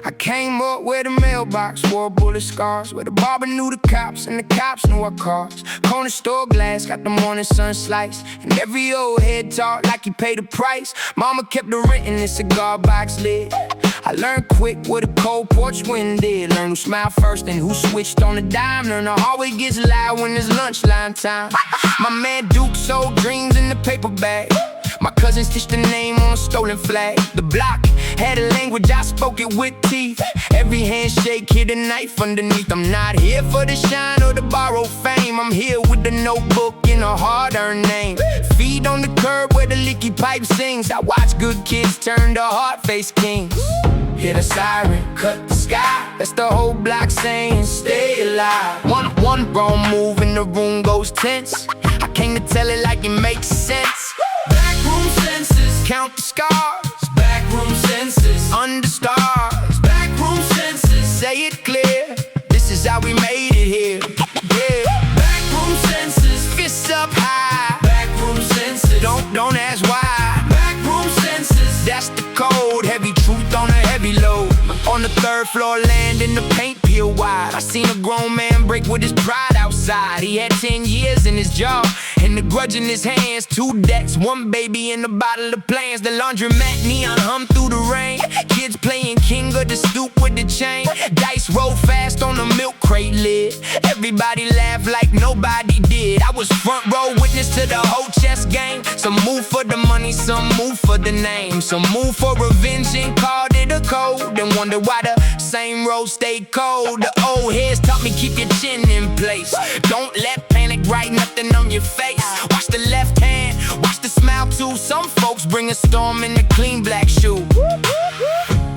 I came up where the mailbox wore bullet scars, where the barber knew the cops and the cops knew our cars. Corner store glass got the morning sun slice, and every old head talked like he paid a price. Mama kept the rent in the cigar box lid. I learned quick what a cold porch wind did. Learn who smiled first and who switched on the dime. Learn the hallway gets loud when it's lunchtime time. My man Duke sold dreams in the paper bag. My cousin stitched the name on a stolen flag. The block had a language, I spoke it with teeth. Every handshake hid a knife underneath. I'm not here for the shine or the borrowed fame. I'm here with the notebook and a hard-earned name. Feet on the curb where the leaky pipe sings. I watch good kids turn to hard-faced kings. Hit a siren, cut the sky. That's the whole block saying stay alive. One wrong move and the room goes tense. I came to tell it like it makes sense. Backroom senses, count the scars. Backroom senses, under stars. Backroom senses, say it clear. This is how we made it here. Yeah. Backroom senses, fists up high. Backroom senses, don't ask why. Backroom senses, that's the code. Heavy truth on a heavy load. On the third floor, land in the paint peel wide. I seen a grown man break with his pride outside. He had 10 years in his jaw and the grudge in his hands. 2 debts, 1 baby and a bottle of plans. The laundromat neon hum through the rain. Kids playing king of the stoop with the chain. Dice roll fast on the milk crate lid. Everybody laughed like nobody did. I was front row witness to the whole chess game. Some move for the money, some move for the name. Some move for revenge and called it a code. And wonder why the same road stayed cold. The old heads taught me keep your chin in place. Don't let panic write nothing on your face. Watch the left hand, watch the smile too. Some folks bring a storm in a clean black shoe.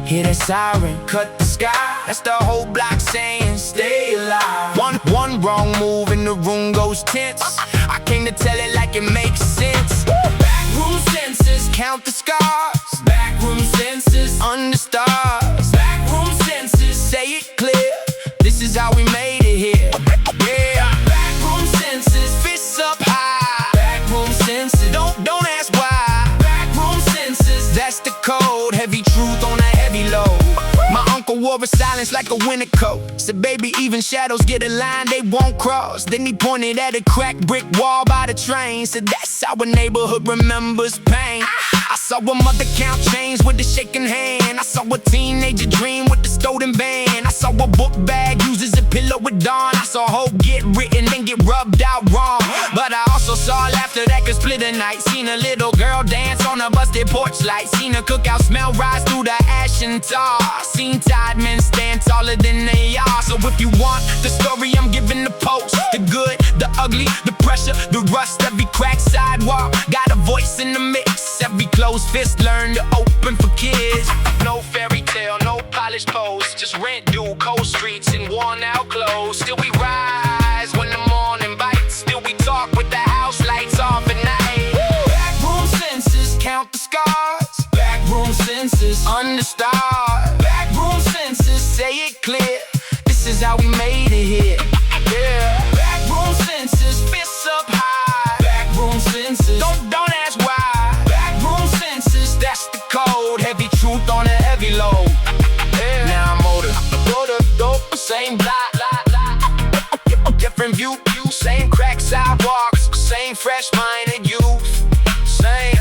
Hear that siren, cut the sky. That's the whole block saying stay alive. One wrong move and the room goes tense. I came to tell it like it makes sense. Backroom senses, count the scars. Backroom senses, under stars. Backroom senses, say it clear. This is how we made it here. Yeah. Backroom senses, fists up high. Backroom senses, don't ask why. Backroom senses, that's the code. Heavy truth on a heavy load. My uncle wore a silence like a winter coat. Said, baby, even shadows get a line they won't cross. Then he pointed at a cracked brick wall by the train. Said, that's how a neighborhood remembers pain. I saw a mother count change with the shaking hand. I saw a teenager dream with the stolen band. I saw a book bag used as a pillow with dawn. I saw hope get written and get rubbed out wrong. But I also saw laughter that could split a night. Seen a little girl dance on a busted porch light. Seen a cookout smell rise through the ash and tar. Seen tired men stand taller than they are. So if you want the story, I'm giving the post. The good, the ugly, the pressure, the rust. Every cracked sidewalk got a voice in the mix. Every closed fist learned to open for kids. No fairy tale, no polished pose. Just rent due, cold streets and worn out clothes. Still we rise when the morning bites. Still we talk with the house lights off at night. Backroom senses, count the scars. Backroom senses, under stars. Backroom senses, say it clear. This is how we made it here. Yeah. Backroom senses, fists up high. Backroom senses, don't ask why. Backroom senses, that's the code. Heavy truth on a heavy load. Yeah. Now I'm older, dope, same block. Different view, same cracked sidewalks, same fresh-minded youth. Same.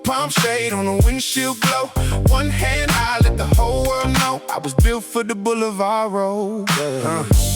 Palm shade on the windshield glow. One hand high, let the whole world know I was built for the boulevard road.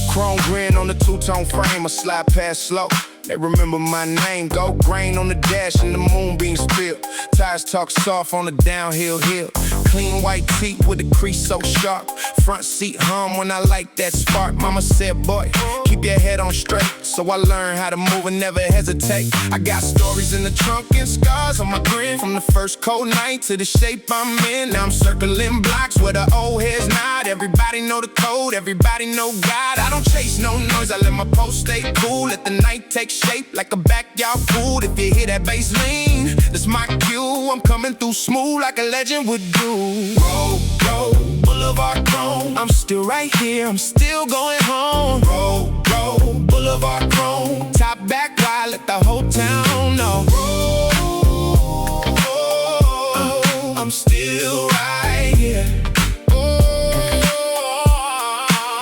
Chrome grin on the two-tone frame, I slide past slow. They remember my name, gold grain on the dash and the moonbeam spill. Tires talk soft on the downhill hill. clean white teeth with a crease so sharp. Front seat hum when I like that spark. Mama said, boy, keep your head on straight. So I learned how to move and never hesitate. I got stories in the trunk and scars on my grin. From the first cold night to the shape I'm in. Now I'm circling blocks where the old heads nod. Everybody know the code, everybody know God. I don't chase no noise, I let my post stay cool. Let the night take shape like a backyard food. If you hear that bass lean, that's my cue. I'm coming through smooth like a legend would do. Roll, roll, Boulevard Chrome. I'm still right here, I'm still going home. Roll, roll, Boulevard Chrome. Top back wide, let the whole town know. Roll, I'm still right here.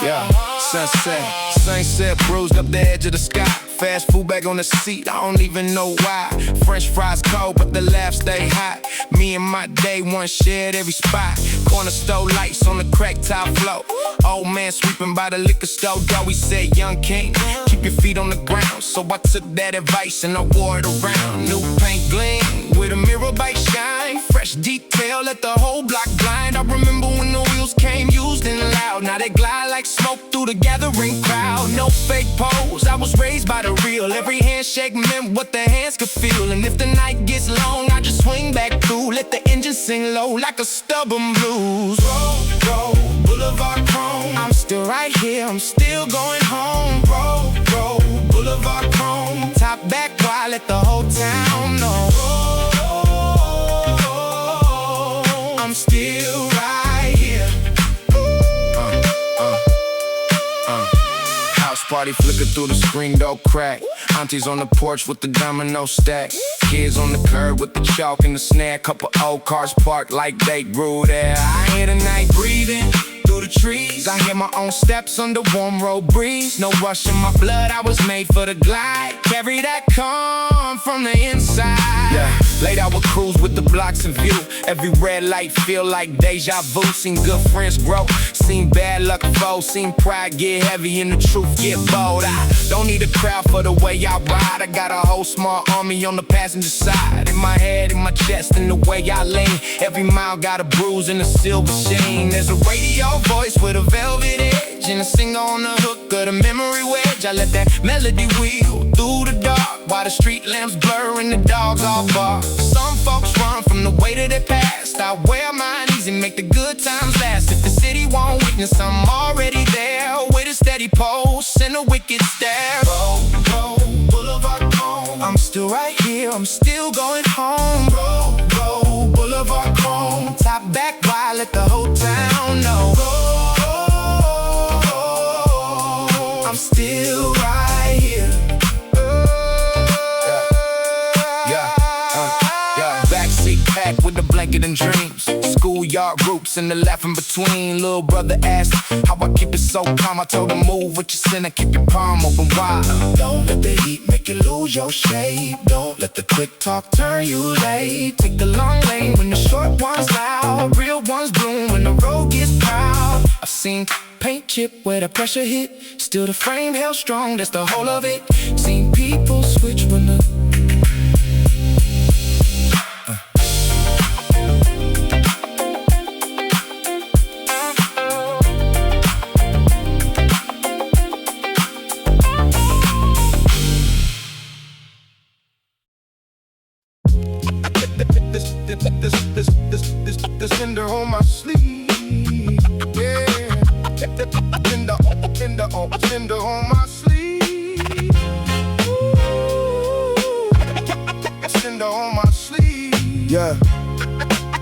Yeah, sunset bruised up the edge of the sky. Fast food bag on the seat, I don't even know why. French fries cold, but the laugh stay hot. Me and my day one shared every spot. Corner store lights on the crack top floor. Old man sweeping by the liquor store door. We said, young king, keep your feet on the ground. So I took that advice and I wore it around. New paint gleam with a mirror bite shine. Fresh detail, let the whole block blind. I remember when the wheels came used and loud. Now they glide like smoke through the gathering crowd. No fake pose, I was raised by the real. Every handshake meant what the hands could feel. And if the night gets long, I just swing back through. Let the engine sing low like a stubborn blues. Roll, roll, Boulevard Chrome. I'm still right here, I'm still going home. Roll, roll, Boulevard Chrome. Top back wide, let the whole town know. Roll, I'm still right here. House party flicker through the screen door crack. Aunties on the porch with the domino stack. Kids on the curb with the chalk and the snare. Couple old cars parked like they grew there. I hear the night breathing through the trees. I hear my own steps on the warm road breeze. No rush in my blood, I was made for the glide. Carry that calm from the inside. Yeah, laid out with crews with the blocks in view. Every red light feel like deja vu. Seen good friends grow, seen bad luck fall. Seen pride get heavy and the truth get bold. I don't need a crowd for the way I ride. I got a whole small army on the passenger side. In my head, in my chest, and the way I lean. Every mile got a bruise and a silver sheen. There's a radio voice with a velvet edge and a singer on the hook of the memory wedge. I let that melody wheel through the dark while the street lamps blur and the dogs all bark. Some folks run from the weight of their past. I wear mine easy, make the good times last. If the city won't witness, I'm already there with a steady pulse and a wicked stare. Roll, roll, Boulevard Chrome. I'm still right here, I'm still going home. Roll, roll, Boulevard Chrome. Top back wide, let the whole town know. Roll, I'm still right here. Backseat packed with a blanket and dreams. Schoolyard groups and the laughing between. Little brother asked how I keep it so calm. I told him move what you send and keep your palm open wide. Don't let the heat make you lose your shape. Don't let the quick talk turn you late. Take the long lane when the short ones loud. Real ones bloom when the road gets proud. I've seen paint chip where the pressure hit. Still the frame held strong, that's the whole of it. Seen people switch when the the cinder on my sleeve, yeah. Cinder on my sleeve. Ooh, cinder on my sleeve. Yeah.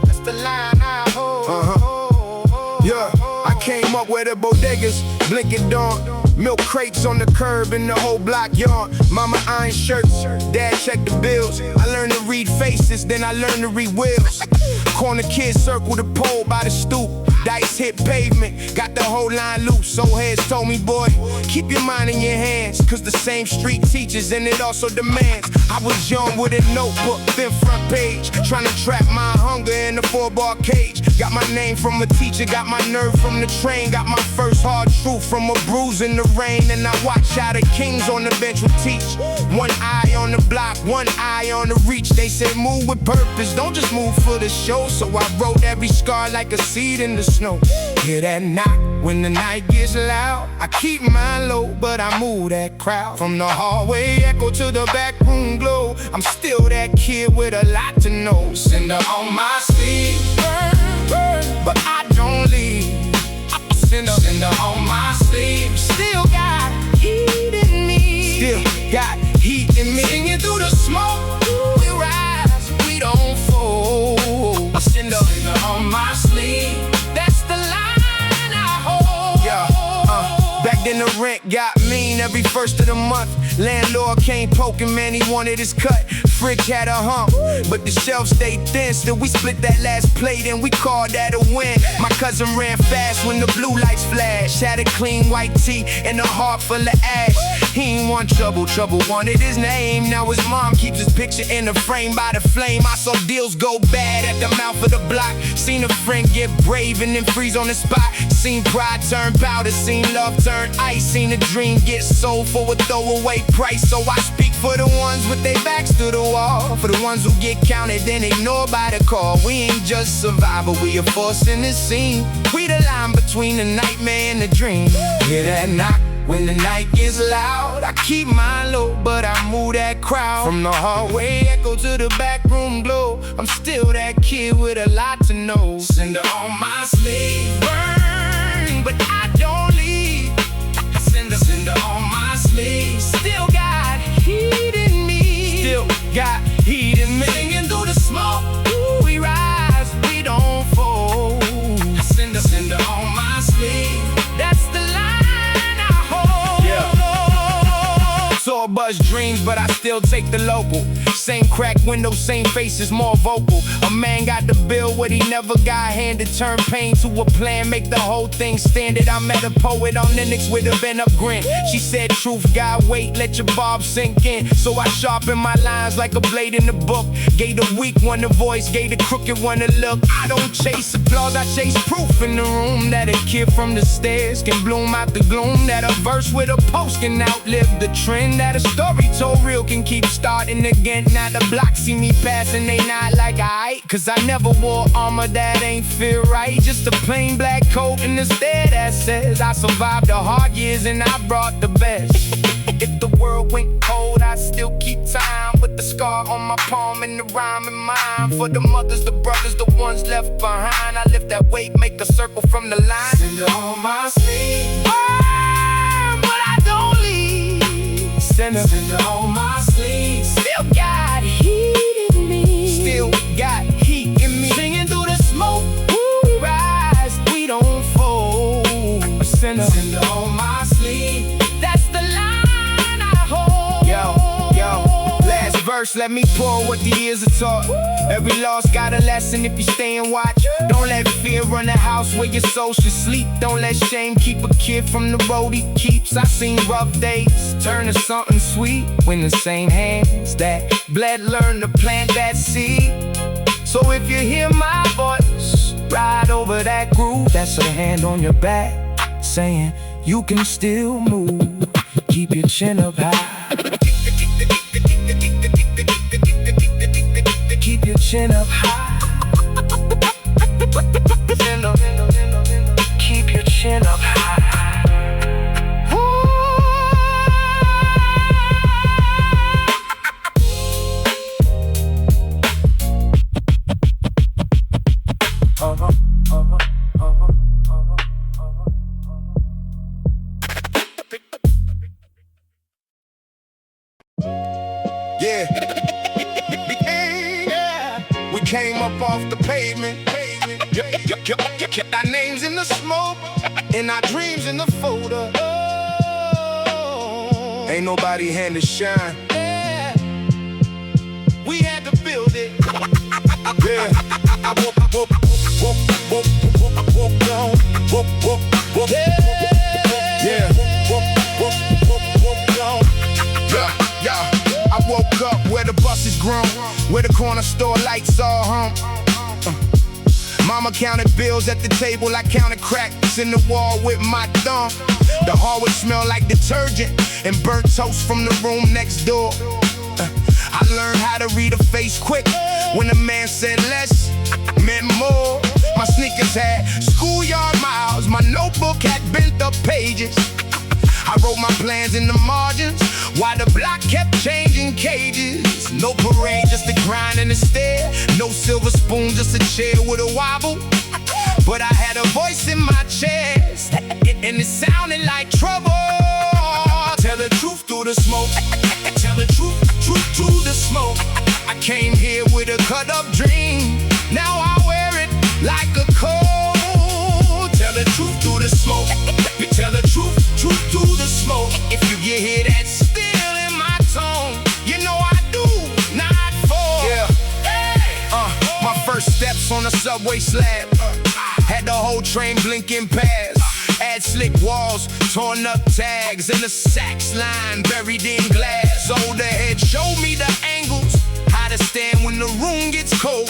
That's the line I hold. Yeah. I came up where the bodegas blinking dawn. Milk crates on the curb and the whole block yard. Mama iron shirts, dad checked the bills. I learned to read faces, then I learned to read wheels. Corner kids circle the pole by the stoop. Dice hit pavement, got the whole line loose. So heads told me, boy, keep your mind in your hands, cause the same street teaches and it also demands. I was young with a notebook, then front page, trying to trap my hunger in a 4-bar cage. Got my name from a teacher, got my nerve from the train, got my first hard truth from a bruise in the rain. And I watch how the kings on the bench will teach. One eye on the block, one eye on the reach. They said move with purpose, don't just move for the show. So I wrote every scar like a seed in the snow. Hear that knock when the night gets loud. I keep mine low, but I move that crowd. From the hallway echo to the back room glow, I'm still that kid with a lot to know. Cinder on my sleeve, burn, burn, but I don't leave. Cinder on my sleeve, still got heat in me. Still got heat in me. Singing through the smoke, we rise, we don't fold. Cinder on my sleeve, that's the line I hold. Yeah, back then the rent got mean every first of the month. Landlord came poking, man, he wanted his cut. Fridge had a hump, but the shelf stayed thin. Still we split that last plate and we called that a win. My cousin ran fast when the blue lights flashed. Had a clean white tee and a heart full of ash. He ain't want trouble, trouble wanted his name. Now his mom keeps his picture in a frame by the flame. I saw deals go bad at the mouth of the block. Seen a friend get brave and then freeze on the spot. Seen pride turn powder, seen love turn ice. Seen a dream get sold for a throwaway price. So I speak for the ones with their backs to the wall, for the ones who get counted then ignored by the call. We ain't just survival, we a force in the scene. We the line between the nightmare and the dream. Hear that knock when the night gets loud. I keep mine low, but I move that crowd. From the hallway echo to the back room glow, I'm still that kid with a lot to know. Cinder on my sleeve, burn, but I don't leave. Cinder on my sleeve, still got heat in me. Still got heat in me. Singing through the smoke, ooh, we rise, we don't fold. Cinder on my sleeve, that's the line I hold. Yeah. Saw buzz dreams, but I still take the local. Same crack window, same faces, more vocal. A man got the bill, what he never got handed. Turn pain to a plan, make the whole thing standard. I met a poet on Linux with a bent up grin. She said, truth, God, wait, let your barb sink in. So I sharpen my lines like a blade in the book. Gave the weak one a voice, gave the crooked one a look. I don't chase applause, I chase proof in the room that a kid from the stairs can bloom out the gloom. That a verse with a post can outlive the trend. That a story told real can keep starting again. Now the block see me passing, they not like aight. Cause I never wore armor that ain't feel right. Just a plain black coat and a stare that says I survived the hard years and I brought the best. If the world went cold, I still keep time. With the scar on my palm and the rhyme in mind. For the mothers, the brothers, the ones left behind. I lift that weight, make a circle from the line. Cinder on my sleeve, burn, but I don't leave. Cinder on my sleeve, still got heat in me. Still got heat in me. Singing through the smoke, we rise, we don't fold. Cinder on my sleeve, that's the line I hold. Yo, last verse, let me pour what the years have taught. Every loss got a lesson if you stay and watch. Don't let fear run the house where your soul should sleep. Don't let shame keep a kid from the road he keeps. I seen rough days turn to something sweet when the same hands that bled learn to plant that seed. So if you hear my voice, ride over that groove. That's a hand on your back saying you can still move. Keep your chin up high. Keep your chin up high. Keep your chin up high. Yeah. We came up off the pavement. Kept our names in the smoke and our dreams in the folder. Oh, ain't nobody hand to shine. Yeah. We had to build it. Yeah. I woke Yeah. Yeah. I woke up where the bus is grown, where the corner store lights all hum. Mama counted bills at the table, I counted cracks in the wall with my thumb. The hall would smell like detergent and burnt toast from the room next door. I learned how to read a face quick. When a man said less, meant more. My sneakers had schoolyard miles, my notebook had bent up pages. I wrote my plans in the margins, while the block kept changing cages. No parade, just a grind and a stare. No silver spoon, just a chair with a wobble. But I had a voice in my chest, and it sounded like trouble. Tell the truth through the smoke. Tell the truth through the smoke. I came here with a cut-up dream. Now I wear it like a coat. Tell the truth through the smoke. Tell the truth through the smoke. If you hear that still in my tone, you know I do not fall. Yeah. My first steps on a subway slab. Had the whole train blinking past. Had slick walls, torn up tags, and a sax line buried in glass. Older head showed me the angles, how to stand when the room gets cold,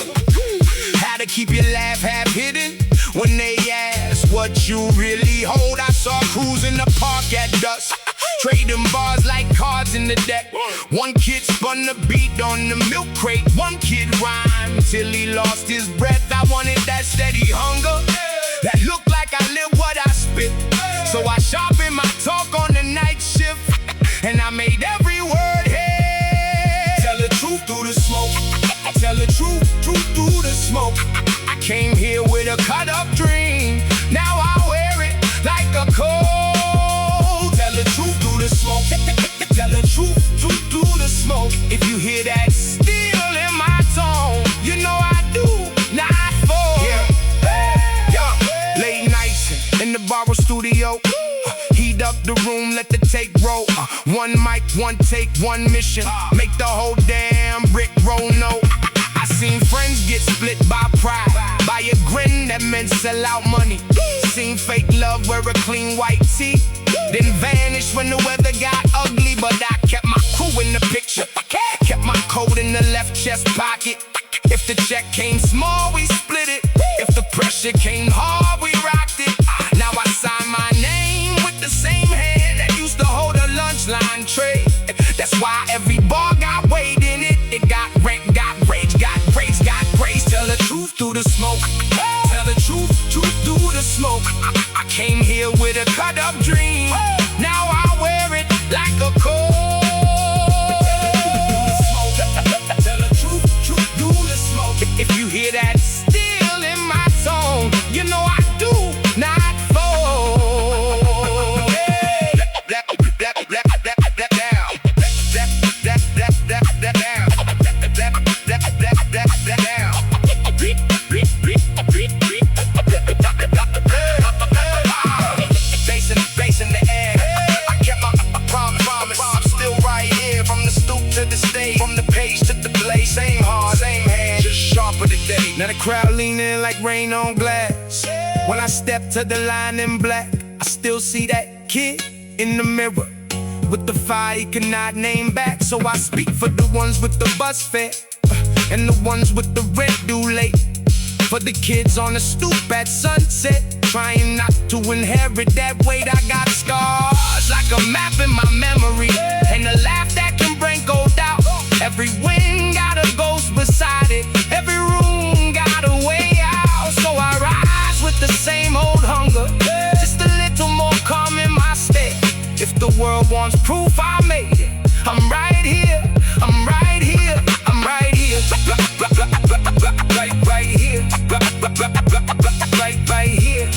how to keep your laugh half hidden when they ask what you really hold. I saw crews in the park at dusk, trading bars like cards in the deck. One kid spun the beat on the milk crate. One kid rhymed till he lost his breath. I wanted that steady hunger that looked like I live what I spit. So I sharpened my talk on the night shift, and I made every word hit. Tell the truth through the smoke. Tell the truth through the smoke. I came here with a cut-up dream. Now I wear it like a coat. Tell the truth through the smoke. Tell the truth through the smoke. If you hear that still in my tone, you know I do not fall. Late nights in the barber studio. Heat up the room, let the tape roll. One mic, one take, one mission. Make the whole damn brick roll. No, I seen friends get split by pride, by a grin that meant sell out money. Seen fake love wear a clean white tee, then vanish when the weather got ugly. But I kept my crew in the picture, kept my coat in the left chest pocket. If the check came small, we split it. If the pressure came hard, we rocked it. Now I sign my name with the same hand that used to hold a lunch line tray. That's why every bar got weight in it. It got rank, got rage, got praise, got grace. Tell the truth through the smoke. Tell the truth through the smoke. I came here with a cut-up dream. Now I wear it like a coat. If you hear that still in my tone, you know I do not fall. Bass in the air. I kept my promise. I'm still right here, from the stoop to the stage, from the page to the play. Same heart, same hand, just sharper today. Now the crowd leaning like rain on glass. When I step to the line in black, I still see that kid in the mirror with the fire he cannot name back. So I speak for the ones with the bus fare and the ones with the rent due late. For the kids on the stoop at sunset, trying not to inherit that weight. I got scars like a map in my memory, and a laugh that can bring gold out. Every win got a ghost beside it. Every room got a way out. So I rise with the same old hunger, just a little more calm in my step. If the world wants proof, I made it. I'm right here, I'm right here, I'm right here. Right here, right here.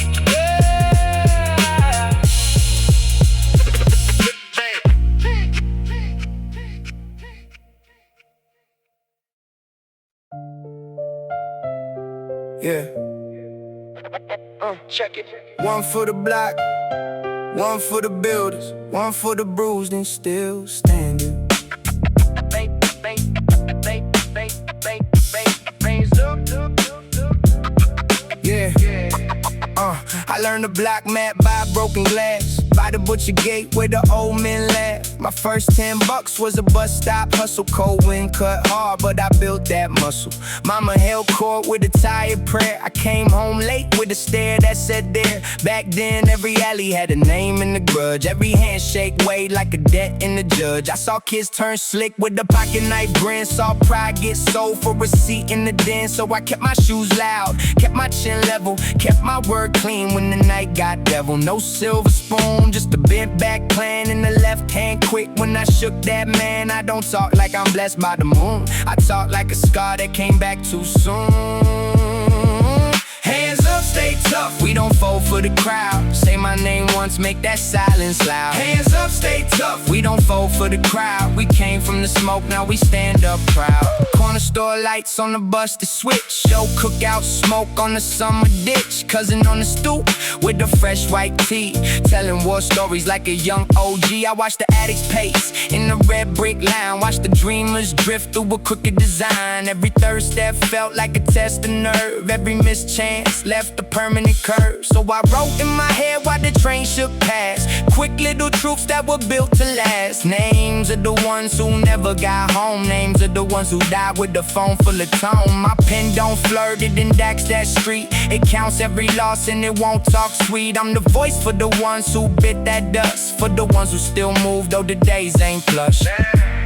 Yeah. Check it. One for the block, one for the builders, one for the bruised and still standing. Yeah. I learned to block map by broken glass, by the butcher gate where the old men laugh. My first 10 bucks was a bus stop hustle. Cold wind cut hard, but I built that muscle. Mama held court with a tired prayer. I came home late with a stare that said there. Back then every alley had a name and a grudge. Every handshake weighed like a debt in the judge. I saw kids turn slick with the pocket knife grin. Saw pride get sold for a seat in the den. So I kept my shoes loud, kept my chin level, kept my word clean when the night got devil. No silver spoon, just a bent back plan in the left hand quick. When I shook that man, I don't talk like I'm blessed by the moon. I talk like a scar that came back too soon. Hands up, stay tough, we don't fold for the crowd. Say my name once, make that silence loud. Hands up, stay tough, we don't fold for the crowd. We came from the smoke, now we stand up proud. Corner store lights on the bus to switch. Show cookout smoke on the summer ditch. Cousin on the stoop with the fresh white tee, telling war stories like a young OG. I watch the addicts pace in the red brick line. Watch the dreamers drift through a crooked design. Every third step felt like a test of nerve. Every missed chance left a permanent curve. So I wrote in my head while the train shook past. Quick little truths that were built to last. Names of the ones who never got home. Names of the ones who died with the phone full of tone. My pen don't flirt, it indexed that street. It counts every loss and it won't talk sweet. I'm the voice for the ones who bit that dust, for the ones who still move though the days ain't plush.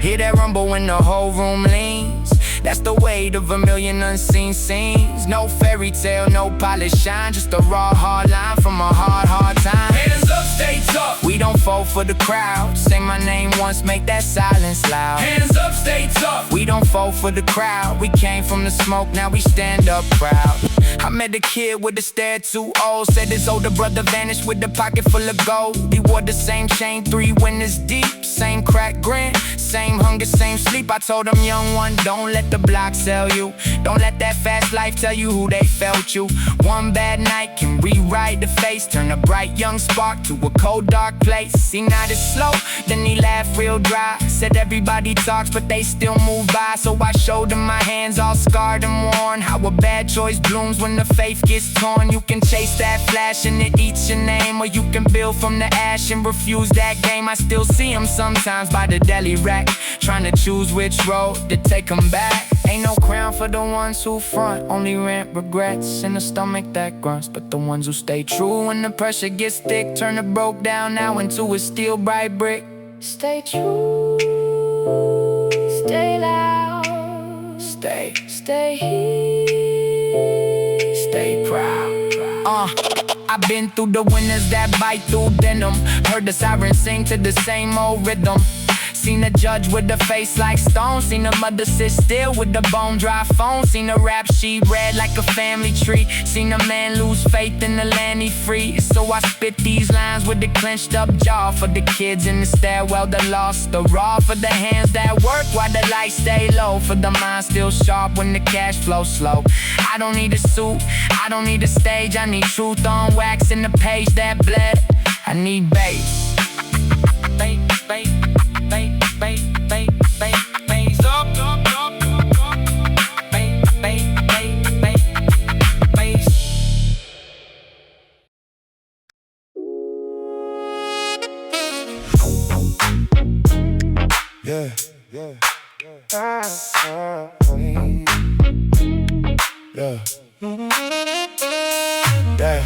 Hear that rumble when the whole room leans. That's the weight of a million unseen scenes. No fairy tale, no polished shine, just a raw hard line from a hard time. Hands up, stay tough, we don't fold for the crowd. Say my name once, make that silence loud. Hands up, stay tough, we don't fold for the crowd. We came from the smoke, now we stand up proud. I met a kid with a stare too old. Said his older brother vanished with a pocket full of gold. He wore the same chain 3 winters deep. Same crack grin, same hunger, same sleep. I told him, young one, don't let the block sell you. Don't let that fast life tell you who they felt you. One bad night can rewrite the face, turn a bright young spark to a cold dark place. See, now it's slow, then he laughed real dry. Said everybody talks but they still move by. So I showed him my hands all scarred and worn. How a bad choice blooms when the faith gets torn. You can chase that flash and it eats your name, or you can build from the ash and refuse that game. I still see him sometimes by the deli rack, trying to choose which road to take him back. Ain't no crown for the ones who front, only rent regrets in the stomach that grunts. But the ones who stay true when the pressure gets thick, turn the broke down now into a steel bright brick. Stay true, stay loud, stay here, stay proud. I've been through the winters that bite through denim. Heard the sirens sing to the same old rhythm. Seen a judge with a face like stone. Seen a mother sit still with the bone dry phone. Seen a rap sheet read like a family tree. Seen a man lose faith in the land he free. So I spit these lines with the clenched up jaw, for the kids in the stairwell that lost the raw, for the hands that work while the lights stay low, for the mind still sharp when the cash flows slow. I don't need a suit, I don't need a stage. I need truth on wax in the page that bled. I need bass. Bass up, bass. Yeah. Yeah.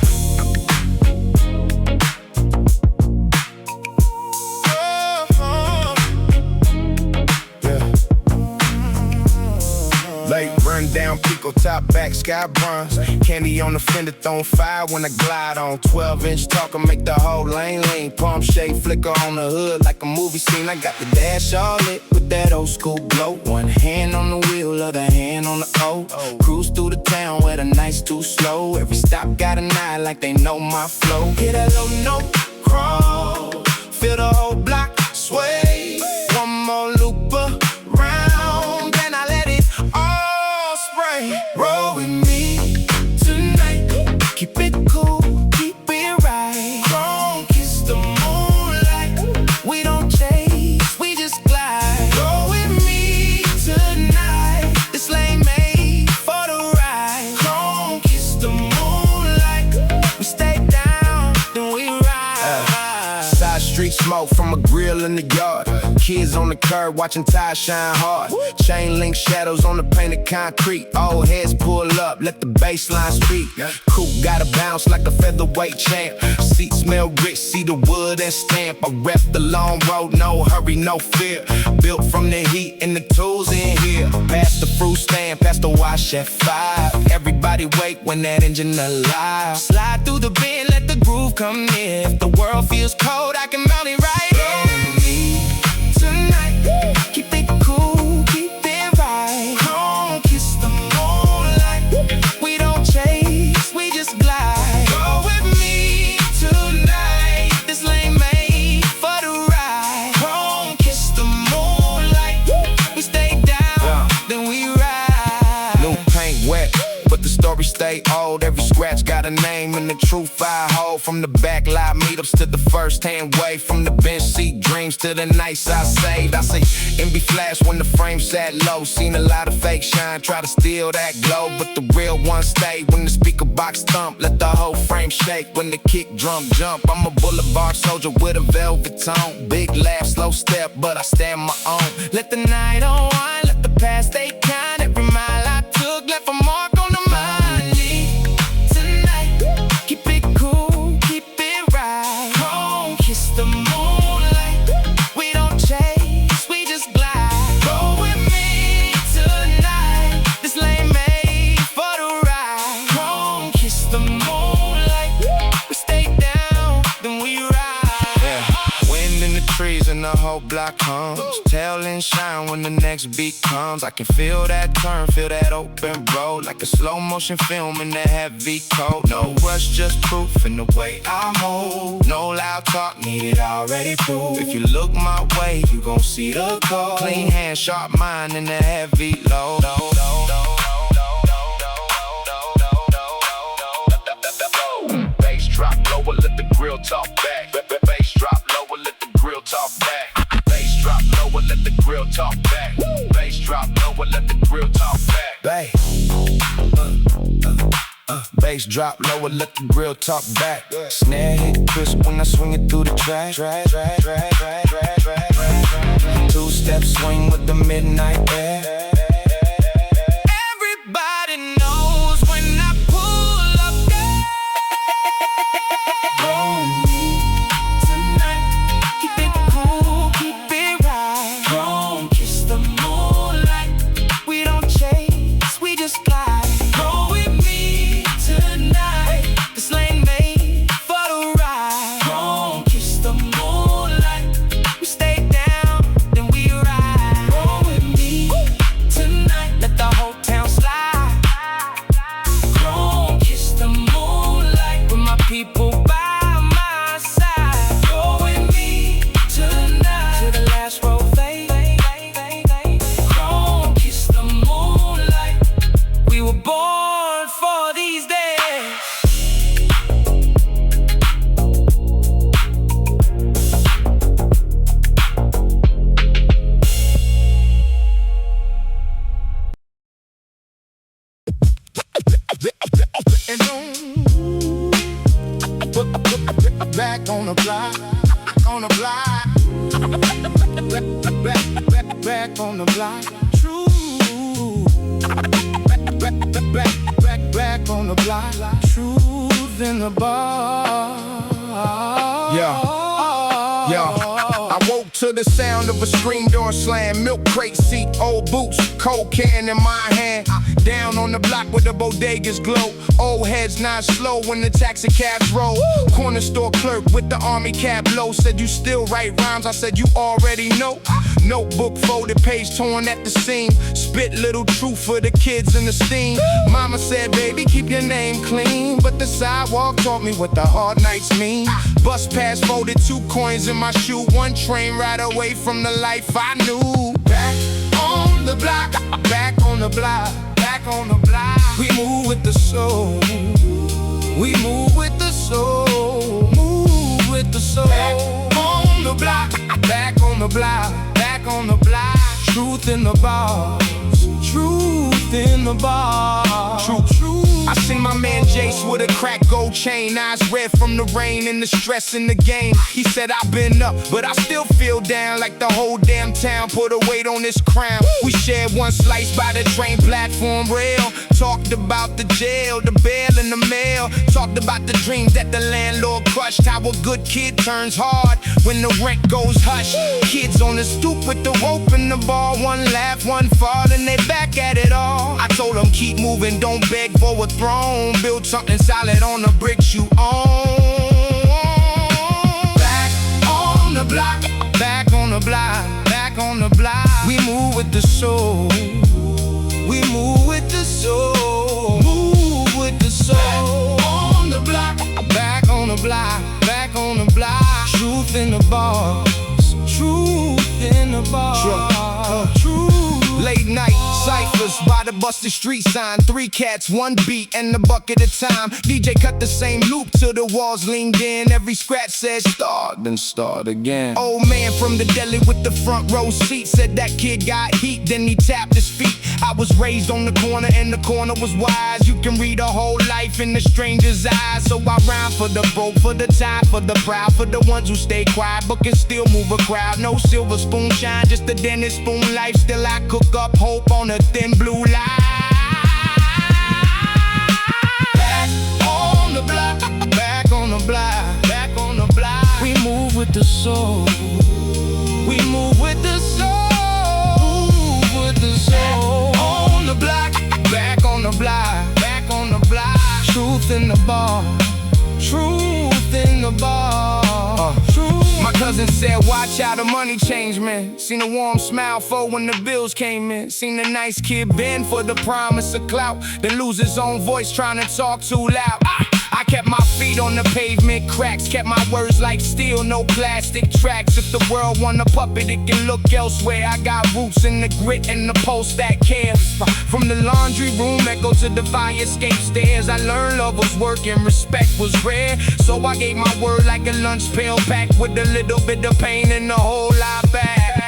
Late rundown, Pico top back, sky bronze. Candy on the fender, throwing fire when I glide on. 12-inch talker, make the whole lane lean. Palm shade flicker on the hood like a movie scene. I got the dash all lit with that old school glow. One hand on the wheel, other hand on the O. Cruise through the town where the night's too slow. Every stop got an eye like they know my flow. Hit that low note, crawl, feel the whole block sway. One more loop around, then I let it all spray. Roll with me tonight, keep it cool, keep it right. Don't kiss the moonlight, we don't chase, we just glide. Roll with me tonight, this lane made for the ride. Don't kiss the moonlight, we stay down. smoke from a grill in the yard. Kids on the curb watching tires shine hard. Chain link shadows on the painted concrete. Old heads pull up, let the bass line speak. Coupe gotta bounce like a featherweight champ. Seats smell rich, see the wood and stamp. I rep the long road, no hurry, no fear. Built from the heat and the tools in here. Past the fruit stand, past the wash at 5. Everybody wake when that engine alive. Slide through the bend, let the groove come near. If the world feels cold, I can melt it right here. Tonight, keep it cool, keep it right. Come kiss the moonlight. We don't chase, we just glide. Go with me tonight. This lane made for the ride. Come kiss the moonlight. We stay down, then we ride. New paint wet, but the story stay old. Every scratch got a name and the truth I hold. From the back lot meetups to the first hand wave. From the bench seat dreams to the nights I saved. I say MB flash when the frame sat low. Seen a lot of fake shine, try to steal that glow, but the real one stayed. When the speaker box thump, let the whole frame shake. When the kick drum jump, I'm a boulevard soldier with a velvet tone. Big laugh, slow step, but I stand my own. Let the night unwind, let the past stay kind. Every mile I took left a mark on the mind. Tonight, keep it cool, keep it right. Come kiss the moonlight. We don't chase, we just glide. Go with me tonight. This lane made for the ride. Come kiss the moonlight. We stay down, then we ride. Yeah. Wind in the trees and the whole block hums. Tell and shine when the next beat comes. I can feel that turn, feel that open road. Like a slow motion film in the heavy coat. No rush, just proof in the way I move. No loud talk needed, already proved. If you look my way, you gon' see the code. Clean hand, sharp mind in the heavy load. Bass drop lower, let the grill talk back. Bass drop lower, let the grill talk back. Bass drop lower, let the grill talk back. Bass drop lower, let the grill talk back. Bass drop lower, let the grill talk back. Snare hit crisp when I swing it through the track. Two-step swing with the midnight air. Everybody knows when I pull up there. Go with me tonight. Keep it cool, keep it right. Come kiss the moonlight. We don't chase, we just glide. Go with me tonight. This lane made for the ride. Come kiss the moonlight. We stay down, then we ride. Go with me tonight. Let the whole town slide. Come kiss the moonlight with my people by my side. Go with me tonight till the last row fade. Come kiss the moonlight. We were born for these days. Back on the block, on the block. Back on the block. True. Back on the block. Truth in the bar. Yeah. I woke to the sound of a screen door slam. Milk crate seat, old boots, cold can in my hand. Down on the block where the bodegas glow. Old heads not slow when the taxi cabs roll. Corner store clerk with the army cap low. Said you still write rhymes, I said you already know. Notebook folded, page torn at the seam. Spit little truth for the kids in the steam. Mama said, baby, keep your name clean. But the sidewalk taught me what the hard nights mean. Bus pass folded, 2 coins in my shoe. 1 train ride away from the life I knew. Back on the block, back on the block, back on the block. We move with the soul. We move with the soul. Move with the soul. Back on the block, back on the block, back on the block. Truth in the bars, truth in the bars. True. I seen my man Jace with a cracked gold chain, eyes red from the rain and the stress in the game. He said I've been up, but I still feel down, like the whole damn town put a weight on this crown. We shared one slice by the train platform rail, talked about the jail, the bail and the mail, talked about the dreams that the landlord crushed, how a good kid turns hard when the rent goes hush. Kids on the stoop with the rope and the ball, one laugh, one fall, and they back at it all. I told them keep moving, don't beg for a throne, build something solid on the bricks you own. Back on the block, back on the block, back on the block. We move with the soul, we move with the soul, move with the soul. Back on the block, back on the block, back on the block. Truth in the bars, truth in the bars, truth. Late night ciphers by the busted street sign, 3 cats, 1 beat, and a bucket of time. DJ cut the same loop till the walls leaned in. Every scratch said start, then start again. Old man from the deli with the front row seat said that kid got heat, then he tapped his feet. I was raised on the corner and the corner was wise. You can read a whole life in the stranger's eyes. So I rhyme for the broke, for the tired, for the proud, for the ones who stay quiet but can still move a crowd. No silver spoon shine, just a dentist spoon life. Still I cook up hope on a thin blue line. Back on the block, back on the block, back on the block. We move with the soul, we move with the soul, move with the soul. Back on the block, back on the block, back on the block. Truth in the bar, truth in the bar, truth. My cousin said, watch how the money change, man. Seen a warm smile for when the bills came in. Seen a nice kid bend for the promise of clout, then lose his own voice trying to talk too loud. I kept my feet on the pavement cracks, kept my words like steel, no plastic tracks. If the world want a puppet, it can look elsewhere. I got roots in the grit and the pulse that cares. From the laundry room, echo to the fire escape stairs, I learned love was work and respect was rare. So I gave my word like a lunch pail packed with a little bit of pain and a whole lot back.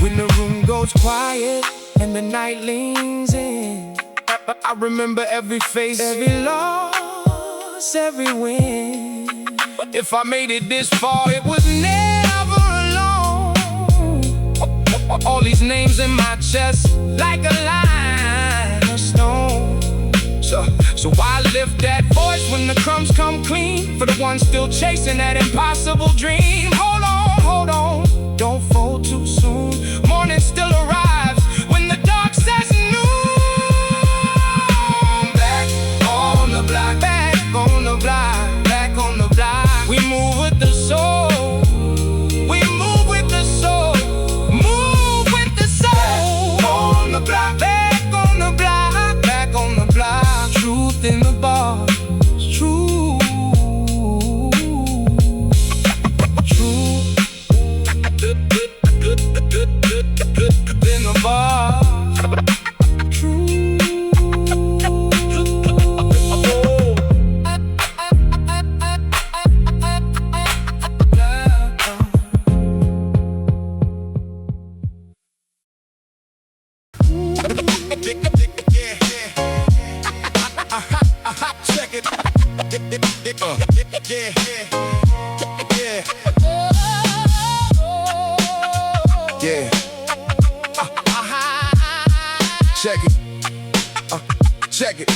When the room goes quiet and the night leans in, I remember every face, every loss, every win. If I made it this far, it was never alone. All these names in my chest, like a line of stone. So I lift that voice when the crumbs come clean, for the ones still chasing that impossible dream. Hold on, don't fold too soon. Morning still arrives when the dark says noon. Back on the block, back on the block, back on the block. We move with the soul, we move with the soul, move with the soul. Back on the block, back on the block, back on the block. Truth in the bars, truth, truth in the bars, truth. Check it. Yeah. Check it. Check it.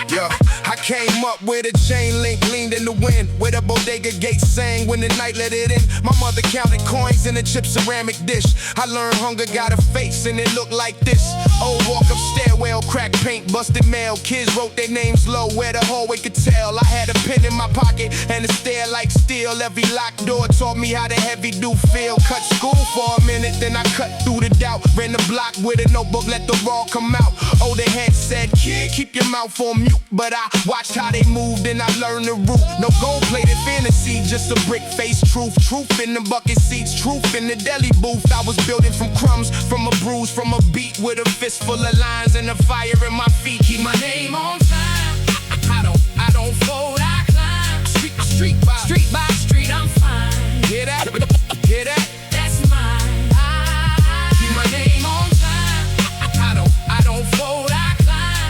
Yeah. I came up with a chain link leaned in the wind, with a bodega gate sang when the night let it in. My mother counted coins in a chip ceramic dish. I learned hunger got a face and it looked like this. Old walk-up stairwell, cracked paint, busted mail. Kids wrote their names low where the hallway could tell. I had a pen in my pocket and a stare like steel. Every locked door taught me how the heavy do feel. Cut school for a minute, then I cut through the doubt. Ran the block with a notebook, let the raw come out. Older head said, kid, keep your mouth on mute. But I watched how they moved and I learned the route. No gold-plated fantasy, just a brick-faced truth. Truth in the bucket seats, truth in the deli booth. I was building from crumbs, from a bruise, from a beat, with a fist full of lines and a fire in my feet. Keep my name on time. I don't fold, I climb. Street by street, I'm fine. Hear that? Hear that? That's mine. Keep my name on time. I don't fold, I climb.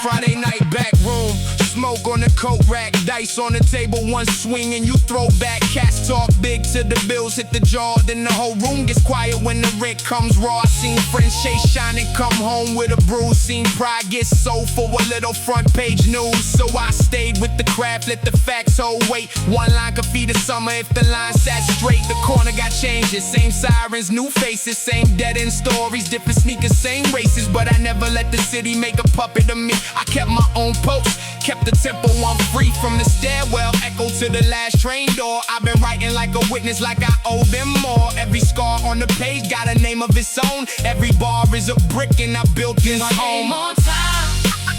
Friday night back room, smoke on the coat rack, dice on the table, one swing and you throw back. Cats talk big till the bills hit the jaw, then the whole room gets quiet when the rent comes raw. I seen friends chase shine and come home with a bruise, seen pride get sold for a little front page news. So I stayed with the craft, let the facts hold weight. One line could feed a summer if the line sat straight. The corner got changes, same sirens, new faces, same dead end stories, different sneakers, same races. But I never let the city make a puppet of me. I kept my own post, kept the tempo on free. From the stairwell, echo to the last train door. I've been writing like a witness, like I owe them more. Every scar on the page got a name of its own. Every bar is a brick and I built this home. On time,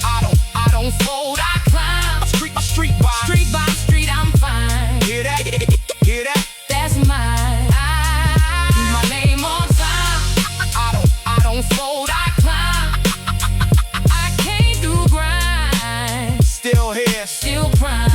I don't fold, I climb. Street by street, I'm fine. Hear that? Hear that? That's mine. My name on time. I don't fold, I climb. I can't do grind. Still here, Still prime.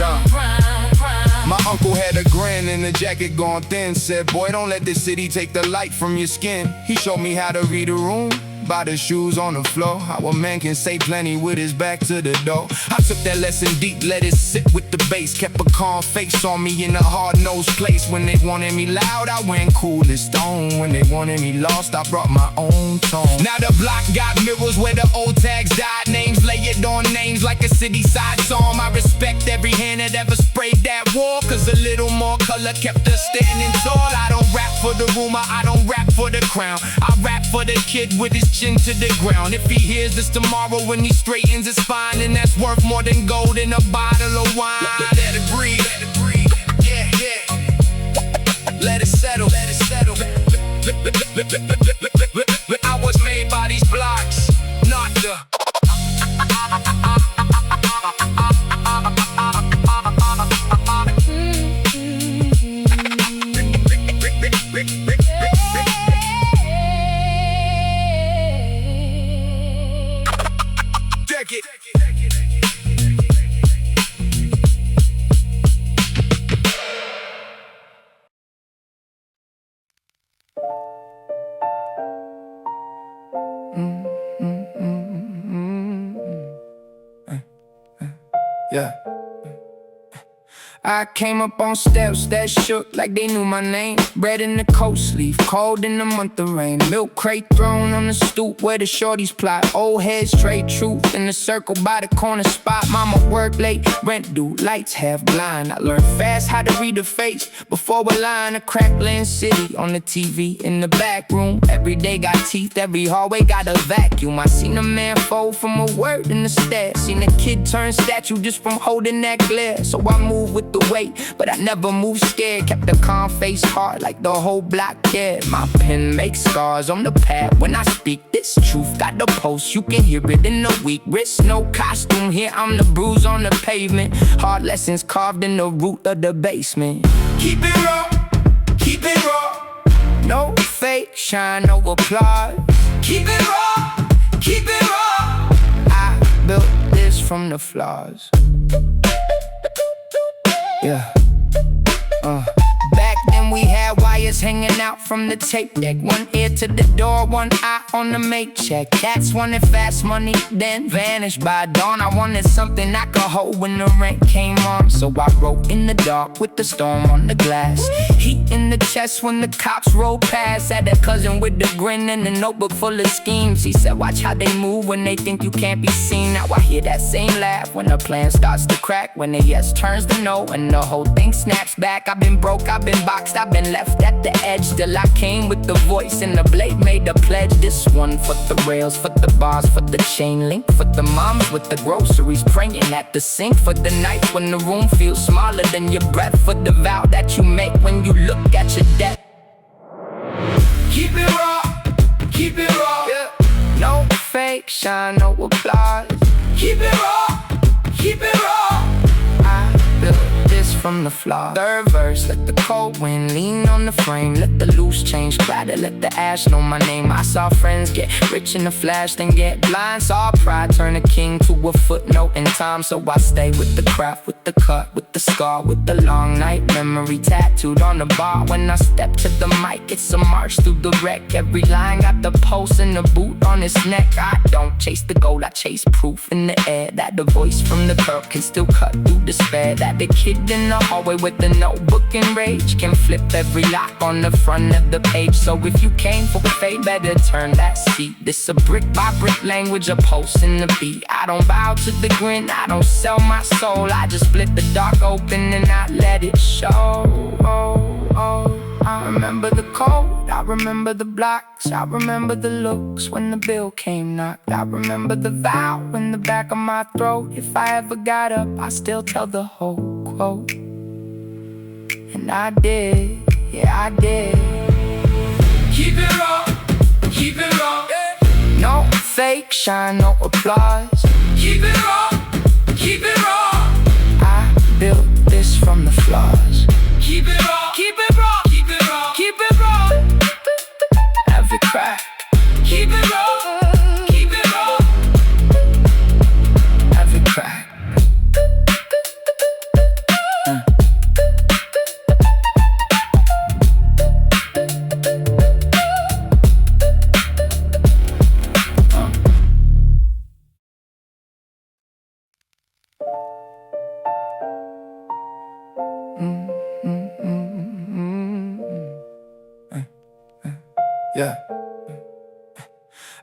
My uncle had a grin and the jacket gone thin. Said, boy, don't let the city take the light from your skin. He showed me how to read a room by the shoes on the floor. How a man can say plenty with his back to the door. I took that lesson deep, let it sit with the bass. Kept a calm face on me in a hard-nosed place. When they wanted me loud, I went cool as stone. When they wanted me lost, I brought my own tone. Now the block got mirrors where the old tags died. Names layered on names like a city side song. I respect every hand that ever sprayed that wall, cause a little more color kept us standing tall. I don't rap for the rumor, I don't rap for the crown. I rap for the kid with his chin to the ground. If he hears this tomorrow when he straightens his spine, then that's worth more than gold in a bottle of wine. Let it breathe, yeah, yeah. Let it settle, let it settle. I was made by these blocks, not the yeah. I came up on steps that shook like they knew my name. Bread in the coat sleeve, cold in the month of rain. Milk crate thrown on the stoop where the shorties plot. Old heads trade truth in the circle by the corner spot. Mama work late, rent due, lights half blind. I learned fast how to read the face before a line. A crackling city on the TV in the back room. Every day got teeth, every hallway got a vacuum. I seen a man fold from a word in the stairs. Seen a kid turn statue just from holding that glare. So I moved with the weight, but I never moved scared. Kept a calm face hard like the whole block cared. My pen makes scars on the pad when I speak this truth. Got the post, you can hear it in the weak wrist. No costume here, I'm the bruise on the pavement. Hard lessons carved in the root of the basement. Keep it raw, keep it raw. No fake shine, no applause. Keep it raw, keep it raw. I built this from the flaws. Yeah. Back then we had wires hanging out from the tape deck. One ear to the door, one eye on the make check. Cats wanted fast money, then vanished by dawn. I wanted something I could hold when the rent came on. So I wrote in the dark with the storm on the glass. Heat in the chest when the cops rolled past. Had a cousin with the grin and a notebook full of schemes. He said, watch how they move when they think you can't be seen. Now I hear that same laugh when the plan starts to crack. When the yes turns to no and the whole thing snaps back. I've been broke, I've been boxed, I've been left at the edge. Till I came with the voice and the blade made a pledge. This one for the rails, for the bars, for the chain link. For the moms with the groceries praying at the sink. For the nights when the room feels smaller than your breath. For the vow that you make when you look at your death. Keep it raw, keep it raw, yeah. No fake shine, no applause. Keep it raw, keep it raw. I built this from the flaw. Third verse, let the cold wind lean on the frame. Let the loose change clatter, let the ash know my name. I saw friends get rich in a flash, then get blind. Saw pride turn a king to a footnote in time. So I stay with the craft, with the cut, with the scar, with the long night memory tattooed on the bar. When I step to the mic, it's a march through the wreck. Every line got the pulse and the boot on its neck. I don't chase the gold, I chase proof in the air that the voice from the curb can still cut through despair. That the kid in the hallway with the notebook and rage can flip every lock on the front of the page. So if you came for fade, better turn that seat. This a brick by brick language, a pulse in the beat. I don't bow to the grin, I don't sell my soul. I just split the dark open and I let it show. I remember the cold, I remember the blocks, I remember the looks when the bill came knocked. I remember the vow in the back of my throat. If I ever got up, I still tell the whole quote. And I did, yeah I did. Keep it raw, keep it raw, yeah. No fake shine, no applause. Keep it raw, keep it raw. I built this from the flaws. Keep it raw, keep it raw, keep it raw, keep it raw. Every crack, keep it raw, keep it raw. every crack. Yeah.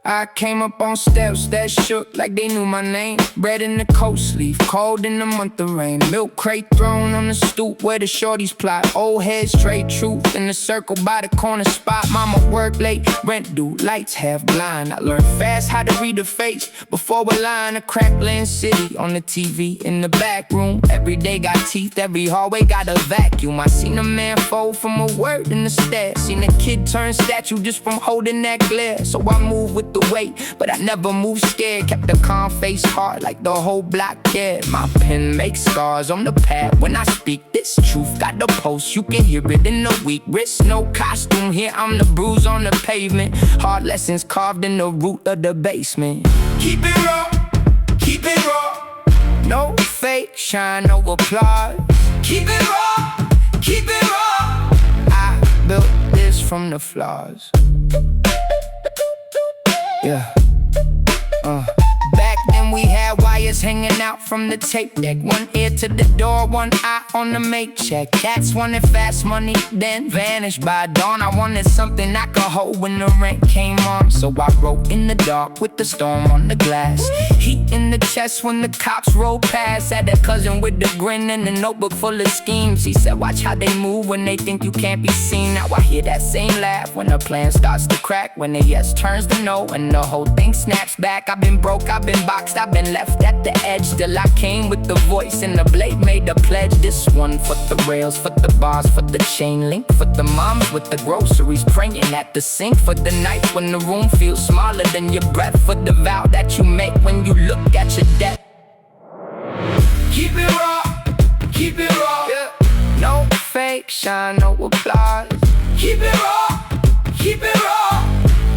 I came up on steps that shook like they knew my name. Bread in the coat sleeve, cold in the month of rain. Milk crate thrown on the stoop where the shorties plot. Old heads trade truth in the circle by the corner spot. Mama work late, rent due, lights half blind. I learned fast how to read the face before a line. A crackling city on the TV in the back room. Every day got teeth, every hallway got a vacuum. I seen a man fold from a word in the stairs. Seen a kid turn statue just from holding that glare. So I moved with the weight, but I never moved scared. Kept a calm face hard like the whole block cared. My pen makes scars on the pad when I speak this truth. Got the pulse, you can hear it in the weak wrist. No costume here, I'm the bruise on the pavement. Hard lessons carved in the root of the basement. Keep it raw, keep it raw. No fake shine, no applause. Keep it raw, keep it raw. I built this from the flaws. Yeah. Back then we had wires hanging out from the tape deck. One ear to the door, one eye on the make check. Cats wanted fast money, then vanished by dawn. I wanted something I could hold when the rent came on. So I wrote in the dark with the storm on the glass. Heat in the chest when the cops rolled past. Had a cousin with a grin and a notebook full of schemes. He said, watch how they move when they think you can't be seen. Now I hear that same laugh when the plan starts to crack. When the yes turns to no and the whole thing snaps back. I've been broke, I've been boxed, I've been left at the edge. Still I came with the voice and the blade made the pledge. This one for the rails, for the bars, for the chain link. For the moms with the groceries praying at the sink. For the night when the room feels smaller than your breath. For the vow that you make when you look at your death. Keep it raw, keep it raw, Yeah. No fake shine, no applause. keep it raw, keep it raw.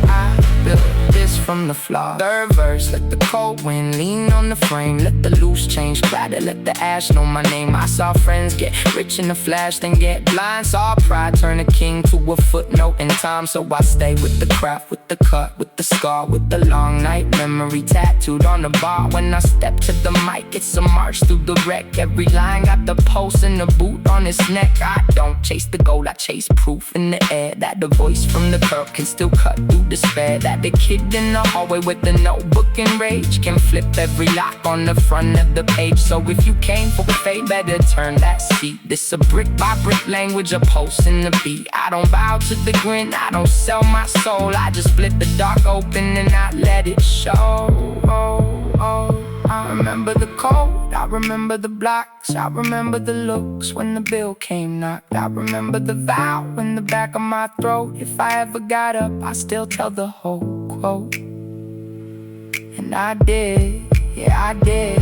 I built this from the flaw. Third verse, let the cold wind lean on the frame. Let the loose change clatter, let the ash know my name. I saw friends get rich in a flash, then get blind. Saw pride turn a king to a footnote in time. So I stay with the craft, with the cut, with the scar, with the long night memory tattooed on the bar. When I step to the mic, it's a march through the wreck. Every line got the pulse and the boot on its neck. I don't chase the gold, I chase proof in the air that the voice from the curb can still cut through despair. That the kid in the hallway with the notebook and rage can flip every lock on the front of the page. So if you came for fade, better turn that seat. This a brick by brick language, a pulse in the beat. I don't bow to the grin, I don't sell my soul. I just split the dark open and I let it show. I remember the cold, I remember the blocks, I remember the looks when the bill came knocked. I remember the vow in the back of my throat. If I ever got up, I still tell the whole quote. And I did, yeah I did.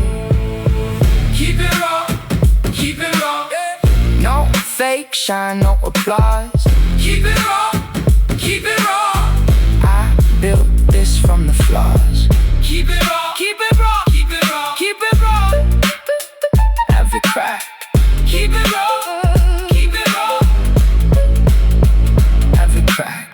Keep it raw, keep it raw, Yeah. fake shine, no applause. Keep it raw, keep it raw. I built this from the flaws. Keep it raw, keep it raw, keep it raw, keep it raw. Every crack, Keep it raw, keep it raw. every crack.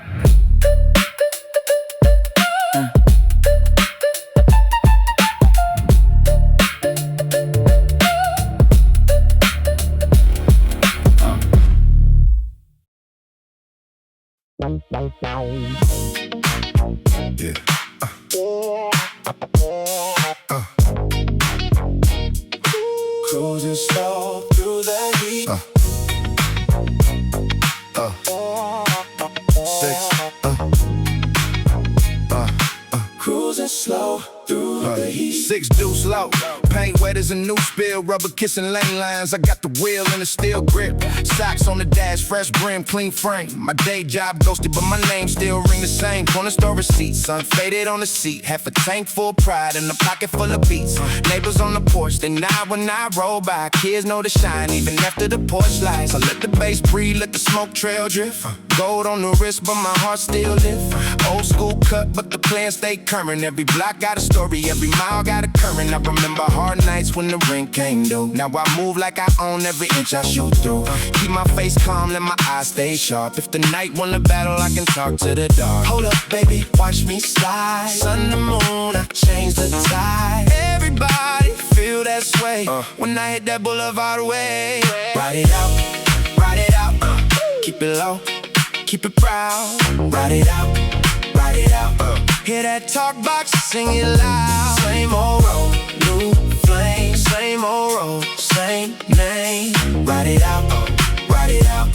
Yeah. Cruising slow through the heat. Cruising slow through the heat. 6 deuce low, paint wet as a new spill. Rubber kissing lane lines, I got the wheel in a steel grip. Socks on the dash, fresh brim, clean frame. My day job ghosted, but my name still ring the same. Corner store receipts, unfaded on the seat. Half a tank full of pride and a pocket full of beats. Neighbors on the porch, they nod when I roll by. Kids know the shine, even after the porch lights. I let the bass breathe, let the smoke trail drift. Gold on the wrist, but my heart still lift. Old school cut, but the plan stay current. Every block got a story, every mile got a current. I remember hard nights when the rent came due. Now I move like I own every inch I shoot through. Keep my face calm, let my eyes stay sharp. If the night won the battle, I can talk to the dark. Hold up, baby, watch me slide. Sun, the moon, I change the tide. Everybody feel that sway when I hit that boulevard way. Ride it out, ride it out. Keep it low, keep it proud. Ride it out, ride it out. Hear that talk box, sing it loud. Same old road, new flame. Same old road, same name. Ride it out, ride it out.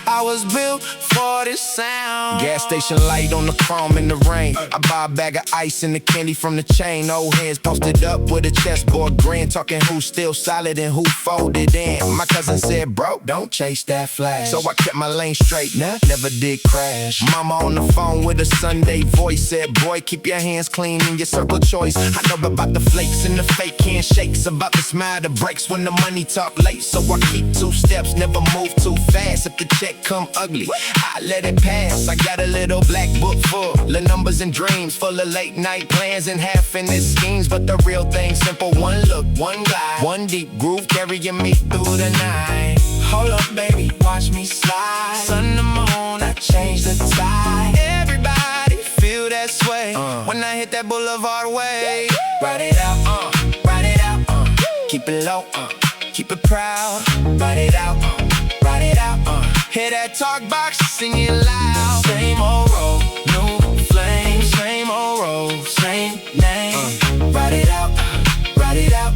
I was built for this sound. Gas station light on the chrome in the rain. I buy a bag of ice and the candy from the chain. Old heads posted up with a chessboard grin, talking who's still solid and who folded in. My cousin said, bro, don't chase that flash. So I kept my lane straight, never did crash. Mama on the phone with a Sunday voice said, boy, keep your hands clean in your circle choice. I know about the flakes and the fake handshakes, about the smile that breaks when the money talk late. So I keep 2 steps, never move too fast. If the check come ugly, I let it pass. I got a little black book full of numbers and dreams, full of late night plans and half in his schemes. But the real thing simple, one look, one glide, one deep groove carrying me through the night. Hold up, baby, watch me slide. Sun, the moon, I change the tide. Everybody feel that sway when I hit that boulevard way. Ride it out, ride it out. Keep it low, keep it proud. Ride it out, ride it out. Hear that talk box, sing it loud. Same old road, new flame. Same old road, same name. Ride it out, ride it out.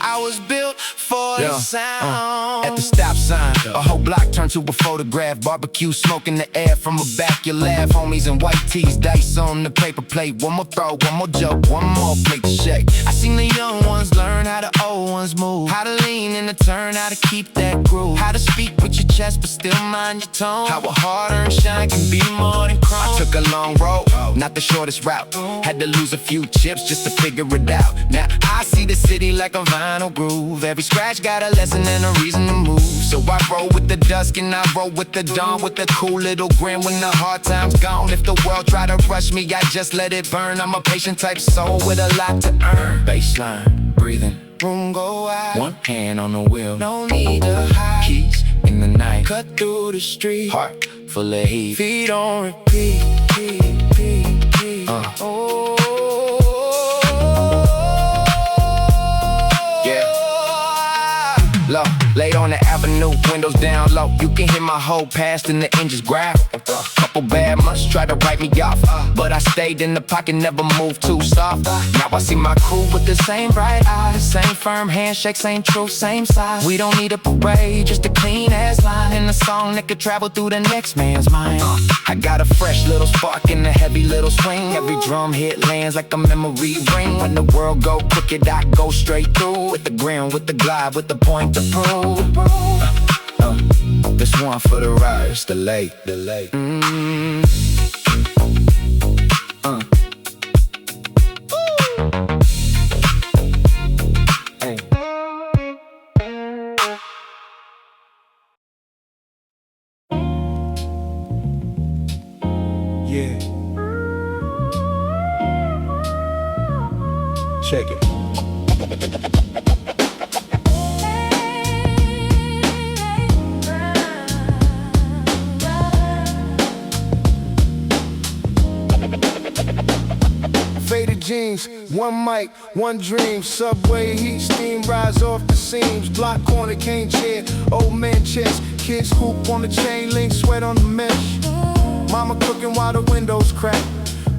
I was built for the sound. At the stop sign, a whole block turned to a photograph. Barbecue smoke in the air from a back, you laugh. Homies in white tees, dice on the paper plate. One more throw, one more joke, one more plate to shake. I seen the young ones learn how the old ones move. How to lean in the turn, how to keep that groove. How to speak with your chest but still mind your tone. How a hard-earned shine can be more than chrome. I took a long road, not the shortest route. Had to lose a few chips just to figure it out. Now I see the city like a vinyl groove. Every scratch got a lesson and a reason to move. So I roll with the dusk and I roll with the dawn, with a cool little grin when the hard time's gone. If the world try to rush me, I just let it burn. I'm a patient type soul with a lot to earn. Baseline, breathing, room go wide. One hand on the wheel, no need to hide. Keys in the night, cut through the street. Heart full of heat, feet on repeat. Oh. Low, late on the avenue, windows down low. You can hear my whole past and the engines growl. Couple bad months try to write me off, but I stayed in the pocket, never moved too soft. Now I see my crew with the same bright eyes, same firm handshake, same truth, same size. We don't need a parade, just a clean ass line and a song that could travel through the next man's mind. I got a fresh little spark and a heavy little swing. Every drum hit lands like a memory ring. When the world go crooked, I go straight through. With the grin, with the glide, with the point to prove. This one for the riders, the late. jeans, one mic, one dream. Subway heat, steam rise off the seams. Block corner, cane chair, old man chest. Kids hoop on the chain link, sweat on the mesh. Mama cooking while the windows crack.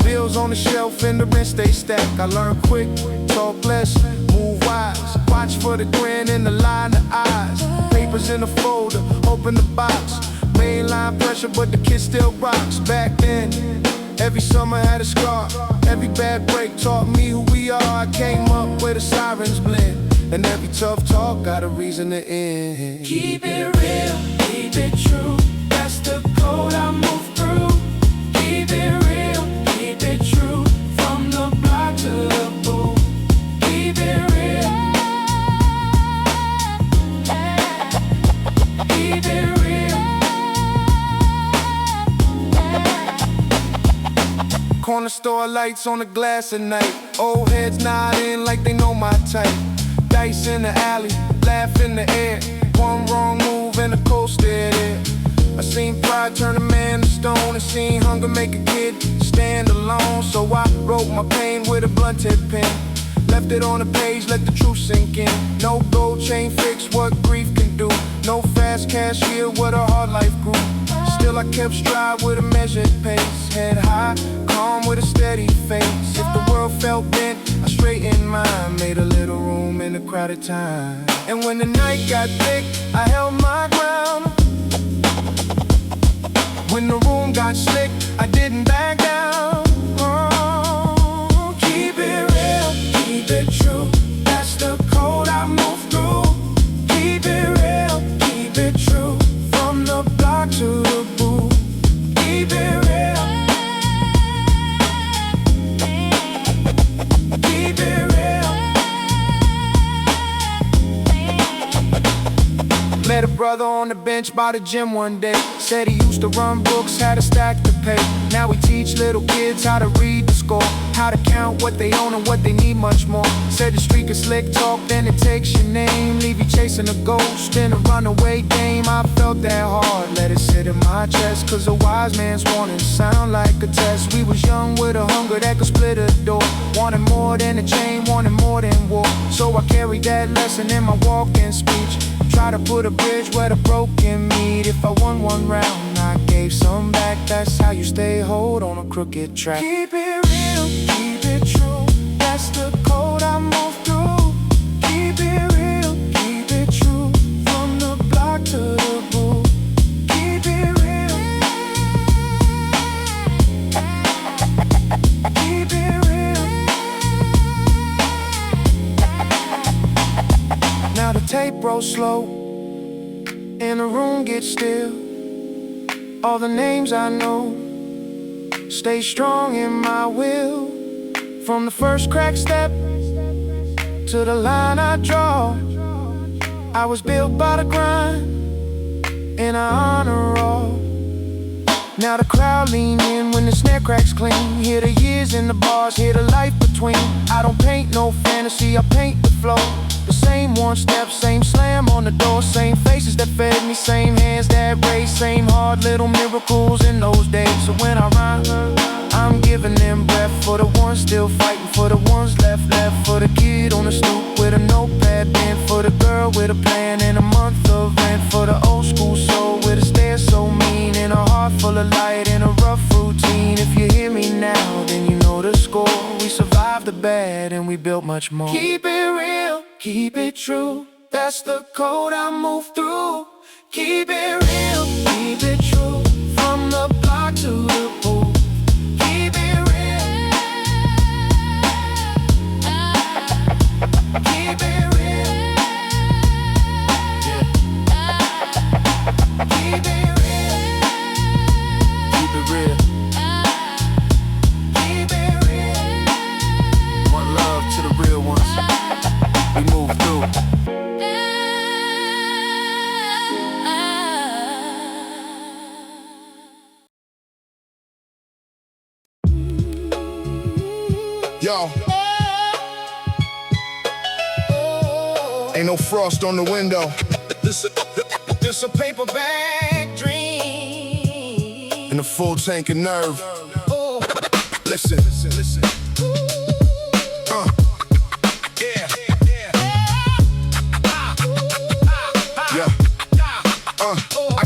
Bills on the shelf and the rent stay stacked. I learn quick, talk less, move wise. Watch for the grin in the line of eyes. Papers in the folder, open the box. Mainline pressure, but the kid still rocks. Back then, every summer had a scar. Every bad break taught me who we are. I came up where the sirens blend, and every tough talk got a reason to end. Keep it real, keep it true. That's the code I move through. Keep it real, keep it true. From the block to the booth. Keep it real. Keep it real. Corner store lights on the glass at night. Old heads nodding like they know my type. Dice in the alley, laugh in the air. One wrong move and the cold stare there. I seen pride turn a man to stone, and seen hunger make a kid stand alone. So I wrote my pain with a blunt tip pen. Left it on the page, let the truth sink in. No gold chain fix what grief can do. No fast cash here, what a hard life grew. Still I kept stride with a measured pace. Head high, calm with a steady face. If the world felt bent, I straightened mine. Made a little room in a crowded time. And when the night got thick, I held my ground. When the room got slick, I didn't back down. Oh, keep it real, keep it true. That's the code I move through. Keep it real, keep it true. From the block to the booth. Keep it real. Keep it real. Met a brother on the bench by the gym one day. Said he used to run books, had a stack to pay. Now we teach little kids how to read the score, how to count what they own and what they need much more. Said the streak is slick talk, then it takes your name. Leave you chasing a ghost in a runaway game. I felt that hard, let it sit in my chest. Cause a wise man's warning sound like a test. We was young with a hunger that could split a door. Wanted more than a chain, wanted more than war. So I carried that lesson in my walking speech. Try to put a bridge where the broken meet. If I won one round, I gave some back. That's how you stay hold on a crooked track. Keep it real, keep it true. That's the code I move through. Keep it real, keep it true. From the block to the booth. Keep it real. Keep it real. Now the tape rolls slow, and the room gets still. All the names I know stay strong in my will. From the first crack step to the line I draw, I was built by the grind, and I honor all. Now the crowd lean in when the snare cracks clean. Hear the years in the bars, hear the life between. I don't paint no fantasy, I paint the flow. The same one step, same slam on the door. Same faces that fed me, same hands that raised. Same hard little miracles in those days. So when I rhyme, I'm giving them breath. For the ones still fighting, for the ones left. For the kid on the stoop with a notepad pen. For the girl with a plan and a month of rent. For the old school soul with a stare so mean, and a heart full of light and a rough routine. If you hear me now, then you know the score. We survived the bad and we built much more. Keep it real, keep it true. That's the code I move through. Keep it real, keep it true. From the block to the booth. Keep it real. Keep it real. Yeah. Keep it real. Keep it real. Keep it real. One love to the real ones. We move through. Yo, ain't no frost on the window. This a paperback dream and a full tank of nerve. Oh, listen.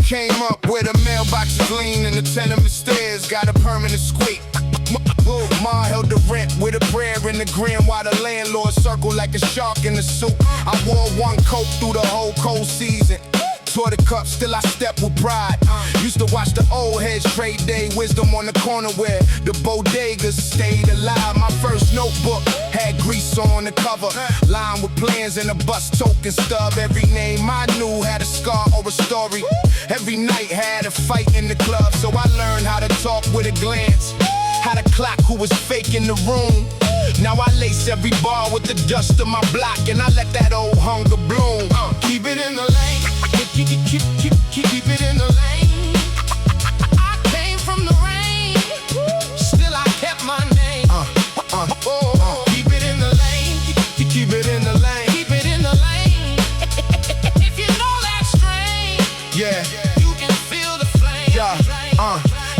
came up where the mailboxes lean and the tenement stairs got a permanent squeak. Ma held the rent with a prayer in the grin while the landlord circled like a shark in the soup. I wore one coat through the whole cold season. Tore the cup, still I step with pride. Used to watch the old heads trade day wisdom on the corner where the bodegas stayed alive. My first notebook had grease on the cover, lined with plans and a bus token stub. Every name I knew had a scar or a story. Every night had a fight in the club, so I learned how to talk with a glance. How to clock who was fake in the room. Now I lace every bar with the dust of my block, and I let that old hunger bloom. Keep it in the lane. Keep it in the lane. I came from the rain, still I kept my name. Keep it in the lane. Keep it in the lane. Keep it in the lane. If you know that strain, yeah, you can feel the flame. Yeah,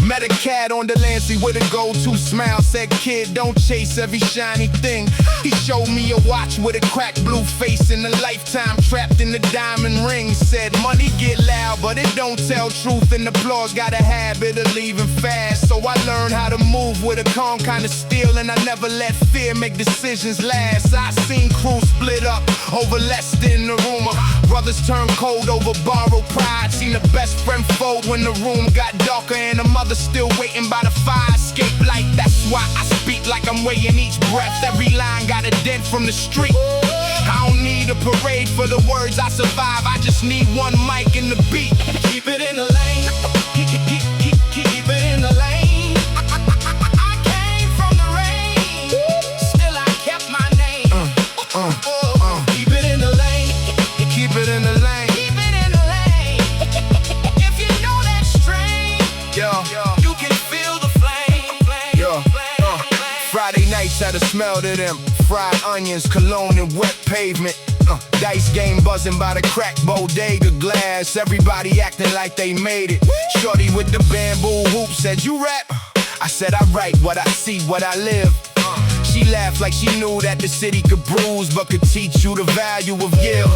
met a cat on the Lancey with a go-to smile. Said, kid, don't chase every shiny thing. He showed me a watch with a cracked blue face and a lifetime trapped in the diamond ring. Said, money get loud, but it don't tell truth, and applause got a habit of leaving fast. So I learned how to move with a calm kind of steel, and I never let fear make decisions last. I seen crews split up over less than the rumor. Brothers turn cold over borrowed pride. Seen the best friend fold when the room got darker, and a mother still waiting by the fire escape light. That's why I speak like I'm weighing each breath. Every line got a dent from the street. I don't need a parade for the words I survive. I just need one mic and the beat. Keep it in the lane. Keep it in the lane. I came from the rain, still I kept my name. Keep it in the lane. Keep it in the lane. Keep it in the lane. If you know that strain, you can feel the flame. Friday nights had a smell to them. Fried onions, cologne, and wet pavement. Dice game buzzing by the cracked bodega glass. Everybody acting like they made it. Shorty with the bamboo hoop said, you rap? I said, I write what I see, what I live. She laughed like she knew that the city could bruise, but could teach you the value of yield.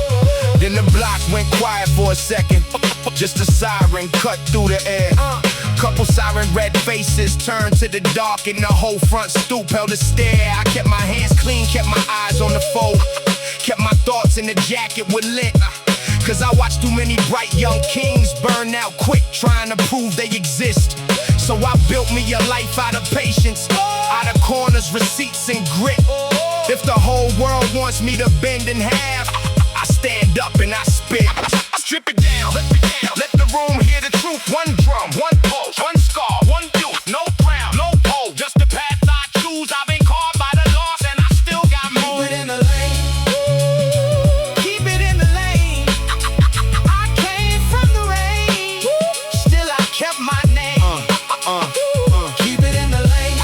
Then the block went quiet for a second. Just a siren cut through the air. Couple siren red faces turned to the dark, and the whole front stoop held a stare. I kept my hands clean, kept my eyes on the foe, kept my thoughts in the jacket with lit. Cause I watched too many bright young kings burn out quick, trying to prove they exist. So I built me a life out of patience, out of corners, receipts, and grit. If the whole world wants me to bend in half, I stand up and I spit. Strip it down, let the room hear the truth. One drum, one pulse, one scar, one youth. No crown, no pole, just the path I choose. I've been carved by the loss and I still got more. Keep it in the lane. Keep it in the lane. I came from the rain, still I kept my name. Keep it in the lane.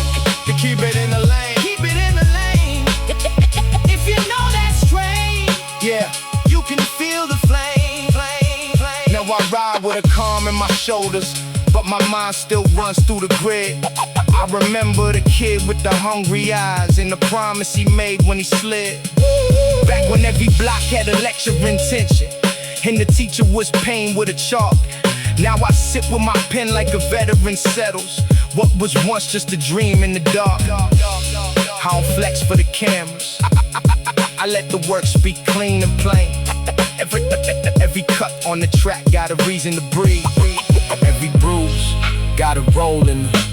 Keep it in the lane. Keep it in the lane. If you know that strain, yeah, you can feel the flame. Now I ride with a calm in my shoulders, but my mind still runs through the grid. I remember the kid with the hungry eyes and the promise he made when he slid. Back when every block had a lecture intention, and the teacher was pain with a chalk. Now I sit with my pen like a veteran settles what was once just a dream in the dark. I don't flex for the cameras. I let the work speak clean and plain. Every cut on the track got a reason to breathe. Every bruise got a roll in the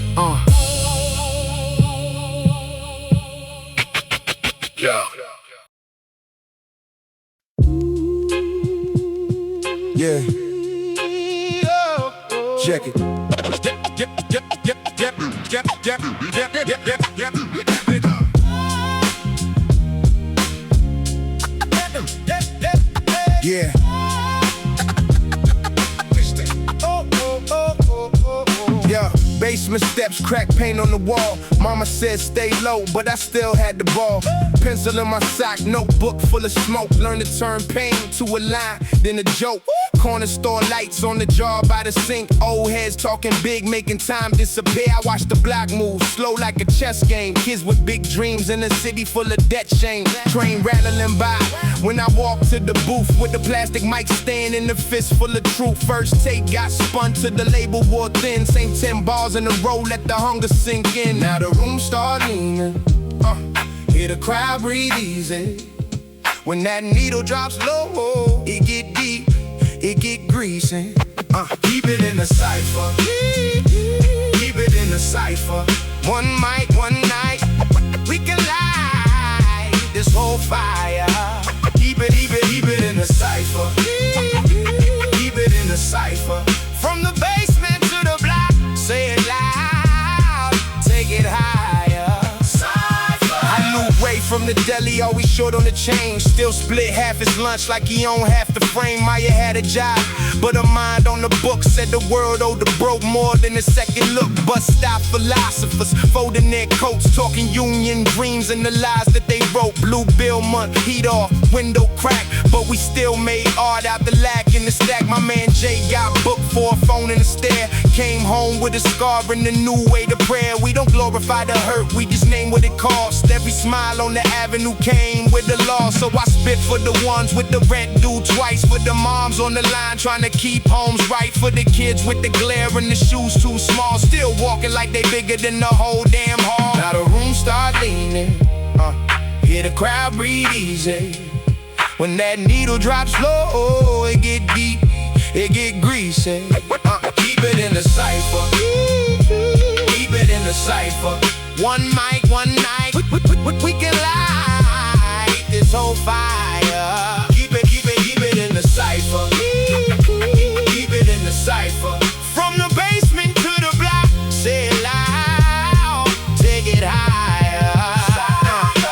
Yeah. Check it. Yeah. Yeah. Basement steps, crack paint on the wall. Mama said stay low, but I still had the ball. pencil in my sock, notebook full of smoke. Learn to turn pain to a line, then a joke. Corner store lights on the jar by the sink. Old heads talking big, making time disappear. I watch the block move, slow like a chess game. Kids with big dreams in a city full of debt shame. Train rattling by when I walk to the booth with the plastic mic stand in the fist full of truth. First take got spun to the label wore thin. Same 10 bars in a row, let the hunger sink in. Now the room start leaning, hear the crowd breathe easy. When that needle drops low, it get deep, it get greasy. Keep it in the cipher, keep it in the cipher. One mic, one night, we can light this whole fire. Keep it in the cipher, keep it in the cipher. From the basement to the block, say it loud, take it higher. I knew Ray from the deli, always short on the change. Still split half his lunch like he owned half the frame. Maya had a job, but her mind on the book. Said the world owed the broke more than a second look. Bust stop philosophers, folding their coats, talking union dreams and the lies that they wrote. Blue bill month, heat off, window crack, but we still made art out the lack in the stack. My man Jay got booked for a phone in the stair. Came home with a scar and a new way to prayer. We don't glorify the hurt, we just name what it cost. Every smile on the avenue came with the loss. So I spit for the ones with the rent due twice. For the moms on the line trying to keep homes right. For the kids with the glare and the shoes too small. Still walking like they bigger than the whole damn hall. Now the room start leaning, hear the crowd breathe easy. When that needle drops low, it get deep, it get greasy. Keep it in the cipher, keep it in the cipher. One mic, one night, we can light this whole fire. Keep it in the cipher, keep it in the cipher. From the basement to the block, say it loud, take it higher.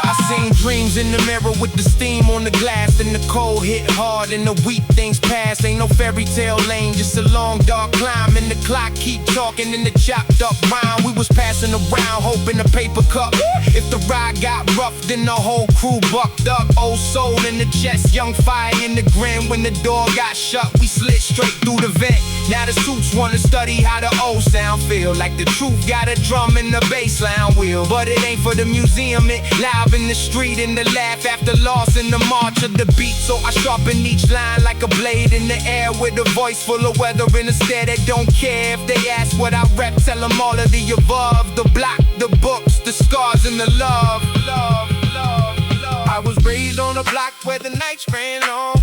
I seen dreams in the mirror with the steam on the glass. And the cold hit hard and the weak things pass. Ain't no fairy tale lane, just a long dark climb. And the clock keep talking in the chopped up rhyme. We was passing around hoping a paper cup. If the ride got rough, then the whole crew bucked up. Old soul in the chest, young fire in the grin. When the door got shut, we slid straight through the vent. Now the suits wanna study how the old sound feel. Like the truth got a drum and the bassline wheel. But it ain't for the museum, it live in the street. In the laugh after loss in the march of the beat. So I sharpen each line like a blade in the air. With a voice full of weather in a stare that don't care. If they ask what I rep, tell them all of the above. The block, the books, the scars and the love. I was raised on a block where the nights ran long,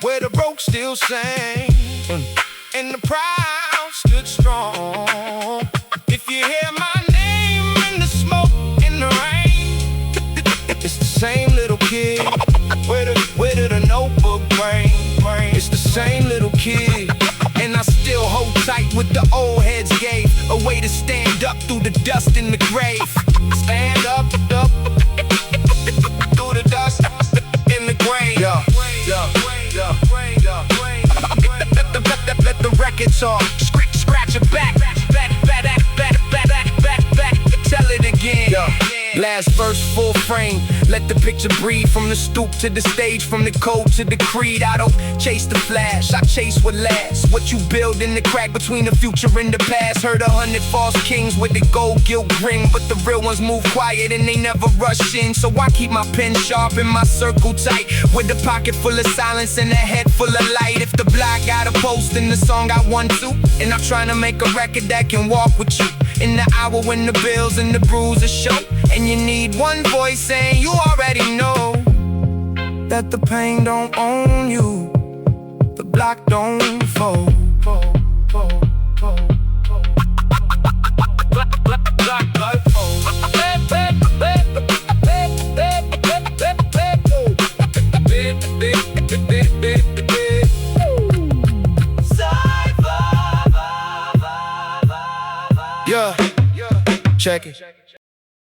where the broke still sang, and the proud stood strong. If you hear my name in the smoke, in the rain, it's the same little kid, where did the notebook bring? It's the same little kid, and I still hold tight with the old heads gave. A way to stand up through the dust in the grave. Stand up, through the dust in the grave. Let the record talk. Scratch it back. Tell it again. Last verse, full frame. Let the picture breathe. From the stoop to the stage, from the code to the creed. I don't chase the flash, I chase what lasts. What you build in the crack between the future and the past. Heard 100 false kings with the gold guilt ring, but the real ones move quiet and they never rush in. So I keep my pen sharp and my circle tight, with a pocket full of silence and a head full of light. If the block got a post and the song got one too, and I'm trying to make a record that can walk with you in the hour when the bills and the bruises show. And you need one voice saying you already know that the pain don't own you, the block don't fold. Yeah, check it.